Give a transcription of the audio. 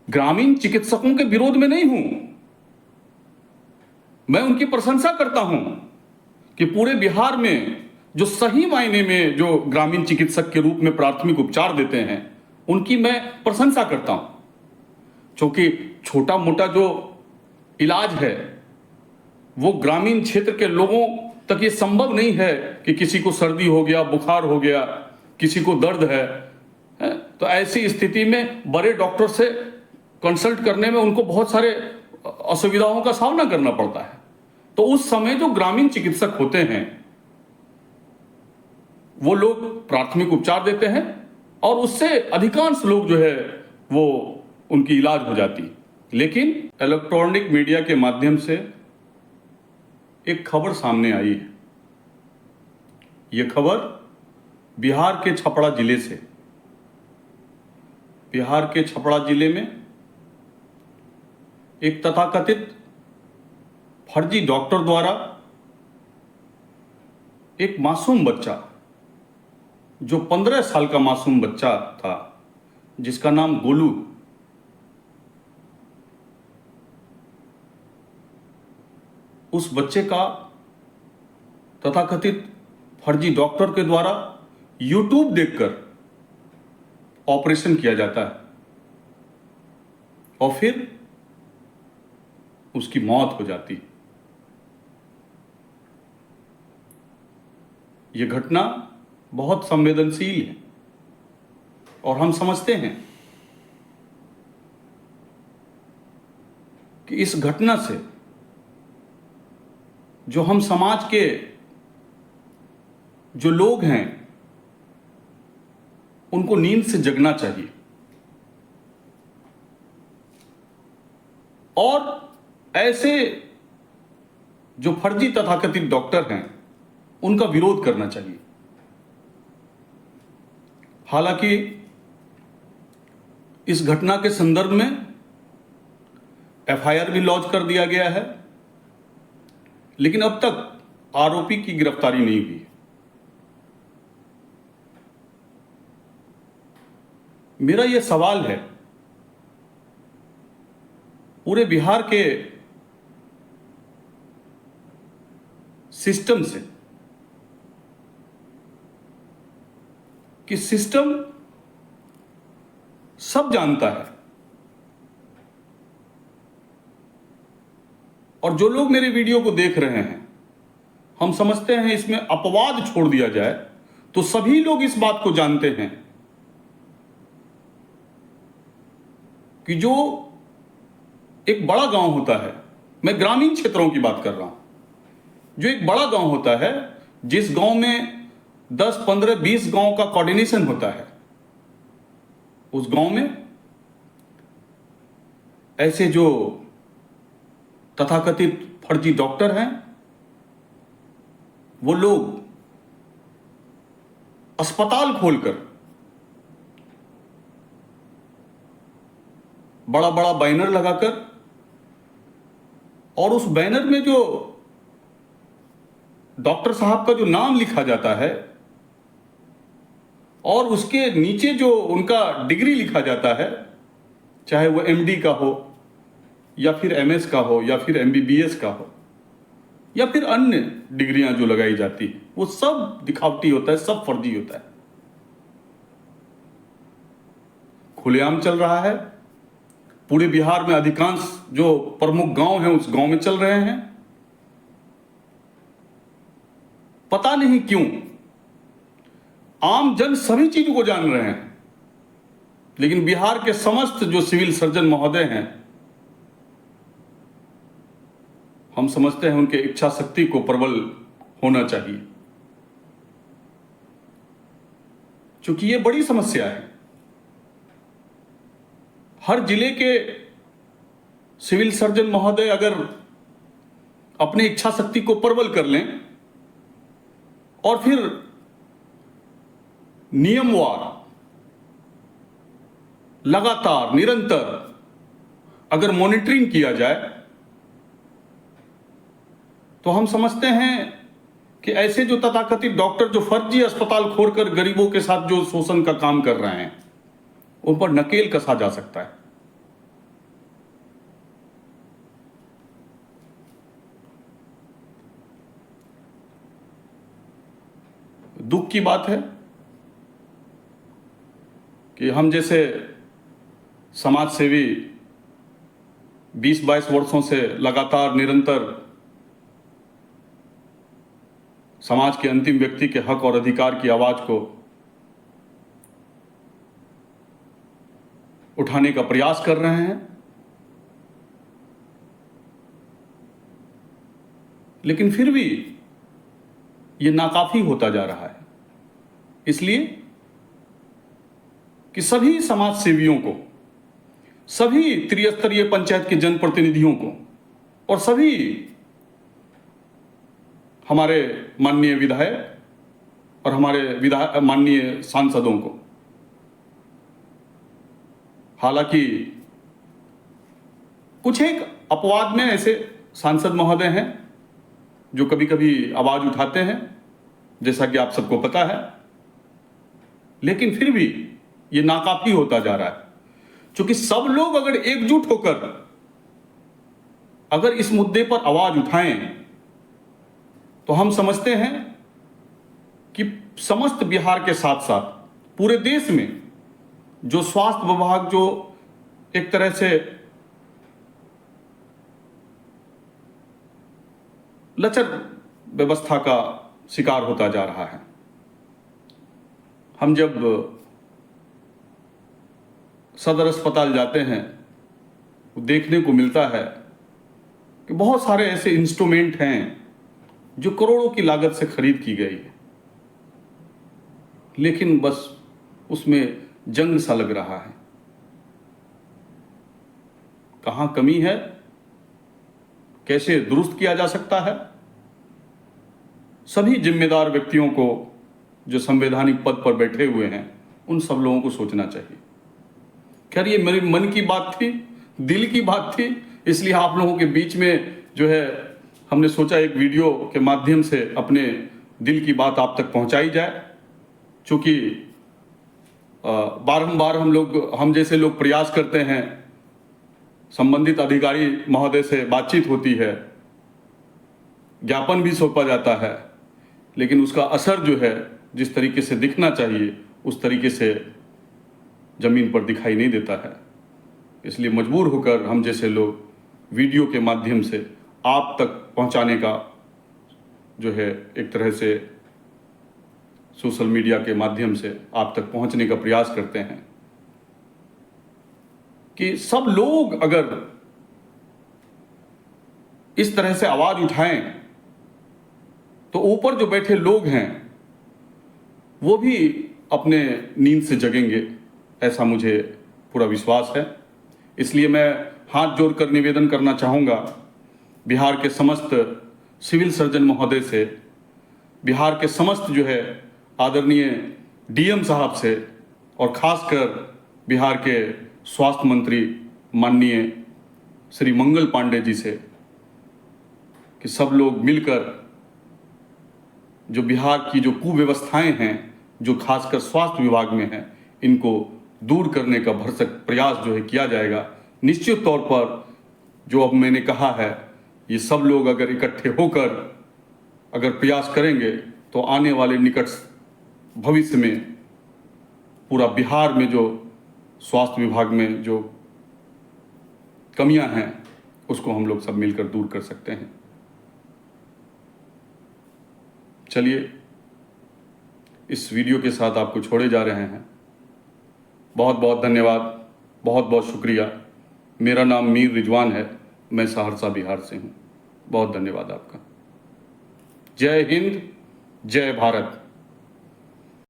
ग्रामीण चिकित्सकों के विरोध में नहीं हूं। मैं उनकी प्रशंसा करता हूं कि पूरे बिहार में जो सही मायने में जो ग्रामीण चिकित्सक के रूप में प्राथमिक उपचार देते हैं उनकी मैं प्रशंसा करता हूं, क्योंकि छोटा मोटा जो इलाज है वो ग्रामीण क्षेत्र के लोगों तक ये संभव नहीं है कि किसी को सर्दी हो गया, बुखार हो गया, किसी को दर्द है, तो ऐसी स्थिति में बड़े डॉक्टर से कंसल्ट करने में उनको बहुत सारे असुविधाओं का सामना करना पड़ता है। तो उस समय जो ग्रामीण चिकित्सक होते हैं वो लोग प्राथमिक उपचार देते हैं और उससे अधिकांश लोग जो है वो उनकी इलाज हो जाती। लेकिन इलेक्ट्रॉनिक मीडिया के माध्यम से एक खबर सामने आई है। यह खबर बिहार के छपरा जिले से। बिहार के छपरा जिले में एक तथाकथित फर्जी डॉक्टर द्वारा एक मासूम बच्चा, जो 15 साल का मासूम बच्चा था जिसका नाम गोलू, उस बच्चे का तथाकथित फर्जी डॉक्टर के द्वारा YouTube देखकर ऑपरेशन किया जाता है और फिर उसकी मौत हो जाती है। यह घटना बहुत संवेदनशील है और हम समझते हैं कि इस घटना से जो हम समाज के जो लोग हैं उनको नींद से जगना चाहिए और ऐसे जो फर्जी तथाकथित डॉक्टर हैं उनका विरोध करना चाहिए। हालांकि इस घटना के संदर्भ में FIR भी लॉन्च कर दिया गया है, लेकिन अब तक आरोपी की गिरफ्तारी नहीं हुई। मेरा यह सवाल है पूरे बिहार के सिस्टम से कि सिस्टम सब जानता है और जो लोग मेरे वीडियो को देख रहे हैं, हम समझते हैं इसमें अपवाद छोड़ दिया जाए तो सभी लोग इस बात को जानते हैं कि जो एक बड़ा गांव होता है, मैं ग्रामीण क्षेत्रों की बात कर रहा हूं, जो एक बड़ा गांव होता है जिस गांव में 10, 15, 20 गांव का कोऑर्डिनेशन होता है, उस गांव में ऐसे जो तथाकथित फर्जी डॉक्टर हैं वो लोग अस्पताल खोलकर बड़ा बड़ा बैनर लगाकर और उस बैनर में जो डॉक्टर साहब का जो नाम लिखा जाता है और उसके नीचे जो उनका डिग्री लिखा जाता है, चाहे वो MD का हो या फिर MS का हो या फिर MBBS का हो या फिर अन्य डिग्रियां जो लगाई जाती है, वो सब दिखावटी होता है, सब फर्जी होता है। खुलेआम चल रहा है। पूरे बिहार में अधिकांश जो प्रमुख गांव हैं उस गांव में चल रहे हैं। पता नहीं क्यों आम जन सभी चीजों को जान रहे हैं, लेकिन बिहार के समस्त जो सिविल सर्जन महोदय हैं, हम समझते हैं उनके इच्छा शक्ति को प्रबल होना चाहिए, क्योंकि ये बड़ी समस्या है। हर जिले के सिविल सर्जन महोदय अगर अपनी इच्छा शक्ति को प्रबल कर लें और फिर नियमवार लगातार निरंतर अगर मॉनिटरिंग किया जाए तो हम समझते हैं कि ऐसे जो तथाकथित डॉक्टर जो फर्जी अस्पताल खोलकर गरीबों के साथ जो शोषण का काम कर रहे हैं उन पर नकेल कसा जा सकता है। दुख की बात है कि हम जैसे समाज सेवी 20-22 वर्षों से लगातार निरंतर समाज के अंतिम व्यक्ति के हक और अधिकार की आवाज को उठाने का प्रयास कर रहे हैं, लेकिन फिर भी ये नाकाफी होता जा रहा है। इसलिए कि सभी समाज सेवियों को, सभी त्रिस्तरीय पंचायत के जनप्रतिनिधियों को और सभी हमारे माननीय विधायक और हमारे माननीय सांसदों को, हालांकि कुछ एक अपवाद में ऐसे सांसद महोदय हैं जो कभी कभी आवाज उठाते हैं, जैसा कि आप सबको पता है, लेकिन फिर भी ये नाकाफी होता जा रहा है। क्योंकि सब लोग अगर एकजुट होकर अगर इस मुद्दे पर आवाज उठाएं तो हम समझते हैं कि समस्त बिहार के साथ साथ पूरे देश में जो स्वास्थ्य विभाग जो एक तरह से लचर व्यवस्था का शिकार होता जा रहा है। हम जब सदर अस्पताल जाते हैं तो देखने को मिलता है कि बहुत सारे ऐसे इंस्ट्रूमेंट हैं जो करोड़ों की लागत से खरीद की गई है, लेकिन बस उसमें जंग सा लग रहा है। कहां कमी है, कैसे दुरुस्त किया जा सकता है, सभी जिम्मेदार व्यक्तियों को जो संवैधानिक पद पर बैठे हुए हैं उन सब लोगों को सोचना चाहिए। खैर, ये मेरे मन की बात थी, दिल की बात थी, इसलिए आप लोगों के बीच में जो है हमने सोचा एक वीडियो के माध्यम से अपने दिल की बात आप तक पहुंचाई जाए। चूंकि बारंबार हम जैसे लोग प्रयास करते हैं, संबंधित अधिकारी महोदय से बातचीत होती है, ज्ञापन भी सौंपा जाता है, लेकिन उसका असर जो है जिस तरीके से दिखना चाहिए उस तरीके से जमीन पर दिखाई नहीं देता है। इसलिए मजबूर होकर हम जैसे लोग वीडियो के माध्यम से आप तक पहुंचाने का जो है एक तरह से सोशल मीडिया के माध्यम से आप तक पहुंचने का प्रयास करते हैं कि सब लोग अगर इस तरह से आवाज उठाएं तो ऊपर जो बैठे लोग हैं वो भी अपने नींद से जगेंगे, ऐसा मुझे पूरा विश्वास है। इसलिए मैं हाथ जोड़कर निवेदन करना चाहूँगा बिहार के समस्त सिविल सर्जन महोदय से, बिहार के समस्त जो है आदरणीय डीएम साहब से और खासकर बिहार के स्वास्थ्य मंत्री माननीय श्री मंगल पांडे जी से कि सब लोग मिलकर जो बिहार की जो कुव्यवस्थाएं हैं जो खासकर स्वास्थ्य विभाग में हैं, इनको दूर करने का भरसक प्रयास जो है किया जाएगा। निश्चित तौर पर जो अब मैंने कहा है, ये सब लोग अगर इकट्ठे होकर अगर प्रयास करेंगे तो आने वाले निकट भविष्य में पूरा बिहार में जो स्वास्थ्य विभाग में जो कमियां हैं उसको हम लोग सब मिलकर दूर कर सकते हैं। चलिए, इस वीडियो के साथ आपको छोड़े जा रहे हैं। बहुत बहुत धन्यवाद, बहुत बहुत शुक्रिया। मेरा नाम मीर रिजवान है, मैं सहरसा बिहार से हूँ। बहुत धन्यवाद आपका। जय हिंद, जय भारत।